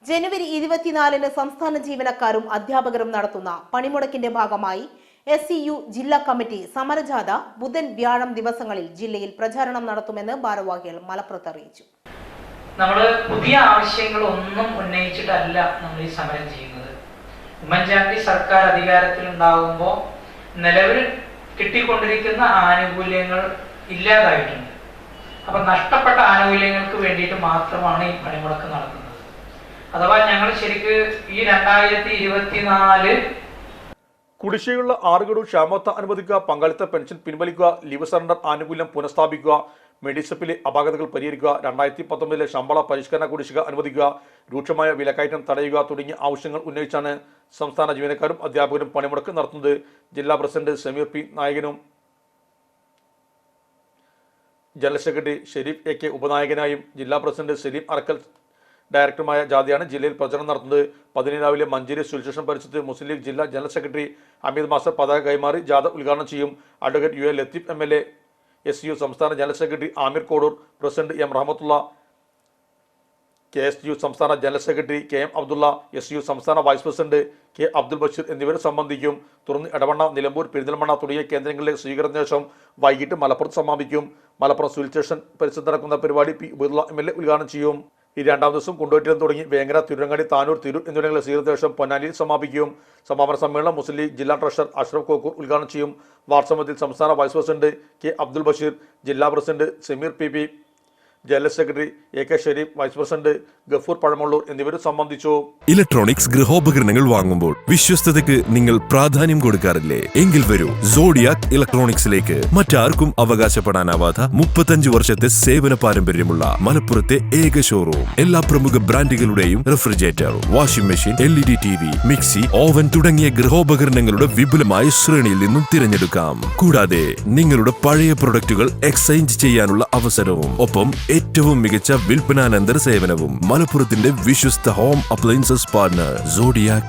ജനുവരി 24-ന് സംസ്ഥാന ജീവനക്കാരും അധ്യാപകരും നടത്തുന്ന പണിമുടക്കിന്റെ ഭാഗമായി SCU ജില്ലാ കമ്മിറ്റി സമരജാഥ ബുധൻ വ്യാഴം ദിവസങ്ങളിൽ ജില്ലയിൽ പ്രചാരണം നടത്തുമെന്ന് ഭാരവാഹികൾ മലപ്പുറത്ത് അറിയിച്ചു. നമ്മൾ പുതിയ ആവശ്യങ്ങളൊന്നും ഉന്നയിച്ചിട്ടല്ല നമ്മൾ ഈ സമരം ചെയ്യുന്നത്. ഉമ്മൻചാണ്ടി സർക്കാർ അധികാരത്തിൽ ഉണ്ടാകുമ്പോൾ നിലവിൽ കിട്ടിക്കൊണ്ടിരിക്കുന്ന ആനുകൂല്യങ്ങൾ ഇല്ലാതായിട്ടുണ്ട്. അപ്പൊ നഷ്ടപ്പെട്ട ആനുകൂല്യങ്ങൾക്ക് വേണ്ടിയിട്ട് മാത്രമാണ് ഈ പണിമുടക്ക് നടത്തുന്നത്. അഥവാ ഞങ്ങൾ ശരിക്ക് ഈ 2024 കുടിശ്ശികയുള്ള 6 ഗഡു ക്ഷാമത്ത അനുവദിക്കുക, പങ്കാളിത്ത പെൻഷൻ പിൻവലിക്കുക, ലീവ് സറണ്ടർ ആനുകൂല്യം പുനഃസ്ഥാപിക്കുക, മെഡിസപ്പിലെ അപാകതകൾ പരിഹരിക്കുക, 2019 ശമ്പള പരിഷ്കരണ കുടിശ്ശിക അനുവദിക്കുക, രൂക്ഷമായ വിലക്കയറ്റം തടയുക തുടങ്ങിയ ആവശ്യങ്ങൾ ഉന്നയിച്ചാണ് സംസ്ഥാന ജീവനക്കാരും അധ്യാപകരും പണിമുടക്ക് നടത്തുന്നത്. ജില്ലാ പ്രസിഡന്റ് സമീർ പി നായകനും ജനറൽ സെക്രട്ടറി ഷെരീഫ് AK ഉപനായകനായും ജില്ലാ പ്രസിഡന്റ് സലീം അറക്കൽ ഡയറക്ടറുമായ ജാഥയാണ് ജില്ലയിൽ പ്രചരണം നടത്തുന്നത്. 10 രാവിലെ മഞ്ചേരി സുൽ സ്റ്റേഷൻ പരിസരത്ത് മുസ്ലിം ലീഗ് ജില്ലാ ജനറൽ സെക്രട്ടറി ഹമീദ് മാസ്റ്റർ പതാക കൈമാറി ജാഥ ഉദ്ഘാടനം ചെയ്യും. Advocate UA Latheef MLA, SCU സംസ്ഥാന general secretary Aamir Kodur, president M Rahmathulla, KSU സംസ്ഥാന general secretary KM Abdulla, SCU സംസ്ഥാന vice president K Abdul Basheer എന്നിവർ സംബന്ധിക്കും. തുടർന്ന് എടവണ്ണ, നിലമ്പൂർ, പെരിന്തൽമണ്ണ തുടങ്ങിയ കേന്ദ്രങ്ങളിലെ സ്വീകരണ ശേഷം വൈകിട്ട് മലപ്പുറത്ത് സമാപിക്കും. മലപ്പുറം സുൽ സ്റ്റേഷൻ പരിസരത്ത് നടക്കുന്ന പരിപാടി P ഉബൈദുള്ള MLA ഉദ്ഘാടനം ചെയ്യും. ഈ 2ാം ദിവസം കുണ്ടോട്ടിലും തുടങ്ങി വേങ്ങര, തിരുവങ്ങാടി, താനൂർ, തിരൂർ എന്നിവിടങ്ങളിലെ സ്വീകരണ ശേഷം പൊന്നാനിയിൽ സമാപിക്കും. സമാപന സമ്മേളനം മുസ്ലിം ലീഗ് ജില്ലാ ട്രഷറർ അഷ്റഫ് കോക്കൂർ ഉദ്ഘാടനം ചെയ്യും. വാർസമത്തിൽ സംസ്ഥാന vice president K Abdul Basheer, ജില്ലാ president Sameer PP, general secretary AK Shareef, vice president Gafoor Pazhamallur എന്നിവരും സംബന്ധിച്ചു. ഇലക്ട്രോണിക്സ് ഗൃഹോപകരണങ്ങൾ വാങ്ങുമ്പോൾ വിശ്വസ്തതയ്ക്ക് നിങ്ങൾ പ്രാധാന്യം കൊടുക്കാറില്ലേ? എങ്കിൽ വരൂ സോഡിയാക് ഇലക്ട്രോണിക്സിലേക്ക്. മറ്റാർക്കും അവകാശപ്പെടാനാവാത്ത 35 വർഷത്തെ സേവന പാരമ്പര്യമുള്ള മലപ്പുറത്തെ ഏക ഷോറൂം. എല്ലാ പ്രമുഖ ബ്രാൻഡുകളുടെയും refrigerator, washing machine, LED TV, mixie, oven തുടങ്ങിയ ഗൃഹോപകരണങ്ങളുടെ വിപുലമായ ശ്രേണിയിൽ നിന്നും തിരഞ്ഞെടുക്കാം. കൂടാതെ നിങ്ങളുടെ പഴയ പ്രൊഡക്റ്റുകൾ എക്സ്ചേഞ്ച് ചെയ്യാനുള്ള അവസരവും, ഒപ്പം ഏറ്റവും മികച്ച വിൽപ്പനാനന്തര സേവനവും. മലപ്പുറത്തിന്റെ വിശ്വസ്ത ഹോം അപ്ലയൻസസ് പാർട്ണർ സോഡിയാക്